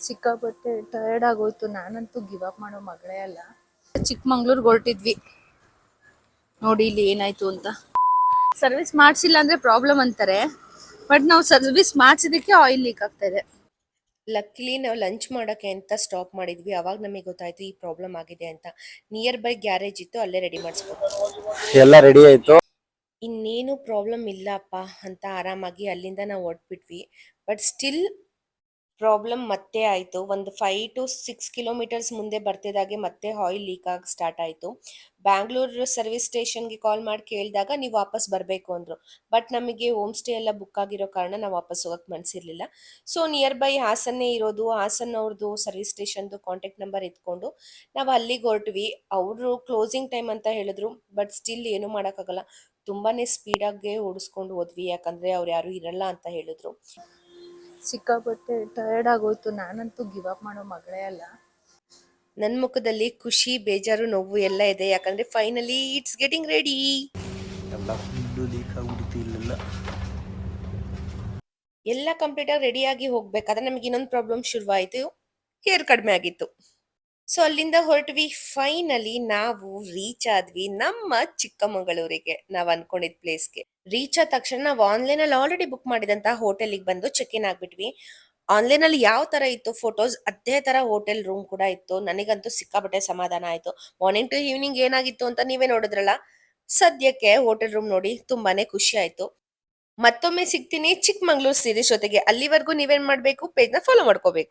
ಸಿಕ್ಕಾಪಟ್ಟೆ ಟಯರ್ಡ್ ಆಗೋಯ್ತು. ನಾನಂತೂ ಗಿವ್ ಅಪ್ ಮಾಡೋ ಮಗಳೇ ಅಲ್ಲ. ಚಿಕ್ಕಮಂಗ್ಳೂರ್ಗೆ ಹೊರಟಿದ್ವಿ, ನೋಡಿ ಇಲ್ಲಿ ಏನಾಯ್ತು ಅಂತ. ಸರ್ವಿಸ್ ಮಾಡಿಸಿಲ್ಲ ಅಂದ್ರೆ ಪ್ರಾಬ್ಲಮ್ ಅಂತಾರೆ, ಬಟ್ ನಾವು ಸರ್ವಿಸ್ ಮಾಡಿಸಿದಕ್ಕೆ ಆಯಿಲ್ ಲೀಕ್ ಆಗ್ತಾ ಇದೆ. ಲಕ್ಲಿ ನಾವು ಲಂಚ್ ಮಾಡೋಕ್ಕೆ ಅಂತ ಸ್ಟಾಪ್ ಮಾಡಿದ್ವಿ. ಅವಾಗ ನಮಗೆ ಗೊತ್ತಾಯ್ತು ಈ ಪ್ರಾಬ್ಲಮ್ ಆಗಿದೆ ಅಂತ. ನಿಯರ್ ಬೈ ಗ್ಯಾರೇಜ್ ಇತ್ತು, ಅಲ್ಲೇ ರೆಡಿ ಮಾಡಿಸ್ಕೊಟ್ಟು ಎಲ್ಲ ರೆಡಿ ಆಯ್ತು. ಇನ್ನೇನು ಪ್ರಾಬ್ಲಮ್ ಇಲ್ಲಪ್ಪ ಅಂತ ಆರಾಮಾಗಿ ಅಲ್ಲಿಂದ ನಾವು ಹೊರಟ್ಬಿಟ್ವಿ. ಬಟ್ ಸ್ಟಿಲ್ ಪ್ರಾಬ್ಲಮ್ ಮತ್ತೆ ಆಯಿತು. ಒಂದು 5 to 6 ಕಿಲೋಮೀಟರ್ಸ್ ಮುಂದೆ ಬರ್ತಿದ್ದಾಗೆ ಮತ್ತೆ ಆಯಿಲ್ ಲೀಕ್ ಆಗಿ ಸ್ಟಾರ್ಟ್ ಆಯಿತು. ಬ್ಯಾಂಗ್ಳೂರ್ ಸರ್ವಿಸ್ ಸ್ಟೇಷನ್ಗೆ ಕಾಲ್ ಮಾಡಿ ಕೇಳಿದಾಗ ನೀವು ವಾಪಸ್ ಬರಬೇಕು ಅಂದರು. ಬಟ್ ನಮಗೆ ಹೋಮ್ ಸ್ಟೇ ಎಲ್ಲ ಬುಕ್ ಆಗಿರೋ ಕಾರಣ ನಾವು ವಾಪಸ್ ಹೋಗಕ್ಕೆ ಮನಸ್ಸಿರಲಿಲ್ಲ. ಸೊ ನಿಯರ್ ಬೈ ಹಾಸನ್ನೇ ಇರೋದು, ಹಾಸನ್ ಅವ್ರದ್ದು ಸರ್ವಿಸ್ ಸ್ಟೇಷನ್ದು ಕಾಂಟ್ಯಾಕ್ಟ್ ನಂಬರ್ ಎತ್ಕೊಂಡು ನಾವು ಅಲ್ಲಿಗೆ ಹೊರಟ್ವಿ. ಅವರು ಕ್ಲೋಸಿಂಗ್ ಟೈಮ್ ಅಂತ ಹೇಳಿದ್ರು, ಬಟ್ ಸ್ಟಿಲ್ ಏನೂ ಮಾಡೋಕ್ಕಾಗಲ್ಲ. ತುಂಬಾ ಸ್ಪೀಡಾಗೆ ಓಡಿಸ್ಕೊಂಡು ಹೋದ್ವಿ, ಯಾಕಂದರೆ ಅವ್ರು ಯಾರೂ ಇರಲ್ಲ ಅಂತ ಹೇಳಿದ್ರು. ಸಿಕ್ಕಾಪಟ್ಟೆ ಟಯರ್ಡ್ ಆಗೋಯ್ತು. ನಾನಂತೂ ಗಿವ್ ಅಪ್ ಮಾಡೋ ಮಗಳೇ ಅಲ್ಲ. ನನ್ನ ಮುಖದಲ್ಲಿ ಖುಷಿ, ಬೇಜಾರು, ನೋವು ಎಲ್ಲ ಇದೆ, ಯಾಕಂದ್ರೆ ಫೈನಲಿ ಇಟ್ಸ್ ಗೆಟಿಂಗ್ ರೆಡಿ. ಎಲ್ಲ ಕಂಪ್ಲೀಟ್ ಆಗಿ ರೆಡಿ ಆಗಿ ಹೋಗ್ಬೇಕಾದ್ರೆ ನಮಗೆ ಇನ್ನೊಂದು ಪ್ರಾಬ್ಲಮ್ ಶುರುವಾಯಿತು. ಹೇರ್ ಕಡಿಮೆ ಆಗಿತ್ತು. ಸೊ ಅಲ್ಲಿಂದ ಹೊರಟ್ವಿ. ಫೈನಲಿ ನಾವು ರೀಚ್ ಆದ್ವಿ ನಮ್ಮ ಚಿಕ್ಕಮಗಳೂರಿಗೆ, ನಾವು ಅನ್ಕೊಂಡಿದ್ ಪ್ಲೇಸ್ಗೆ. ರೀಚ್ ಆದ ತಕ್ಷಣ ನಾವು ಆನ್ಲೈನ್ ಅಲ್ಲಿ ಆಲ್ರೆಡಿ ಬುಕ್ ಮಾಡಿದಂತ ಹೋಟೆಲ್ಗೆ ಬಂದು ಚೆಕ್ ಇನ್ ಆಗ್ಬಿಟ್ವಿ. ಆನ್ಲೈನ್ ಅಲ್ಲಿ ಯಾವ ತರ ಇತ್ತು ಫೋಟೋಸ್, ಅದೇ ತರ ಹೋಟೆಲ್ ರೂಮ್ ಕೂಡ ಇತ್ತು. ನನಗಂತೂ ಸಿಕ್ಕಾಪಟ್ಟೆ ಸಮಾಧಾನ ಆಯ್ತು. ಮಾರ್ನಿಂಗ್ ಟು ಈವ್ನಿಂಗ್ ಏನಾಗಿತ್ತು ಅಂತ ನೀವೇ ನೋಡಿದ್ರಲ್ಲ. ಸದ್ಯಕ್ಕೆ ಹೋಟೆಲ್ ರೂಮ್ ನೋಡಿ ತುಂಬಾನೇ ಖುಷಿ ಆಯ್ತು. ಮತ್ತೊಮ್ಮೆ ಸಿಗ್ತೀನಿ ಚಿಕ್ಕಮಂಗ್ಳೂರ್ ಸೀರೀಸ್ ಜೊತೆಗೆ. ಅಲ್ಲಿವರೆಗೂ ನೀವೇನ್ ಮಾಡ್ಬೇಕು, ಪೇಜ್ನ ಫಾಲೋ ಮಾಡ್ಕೋಬೇಕು.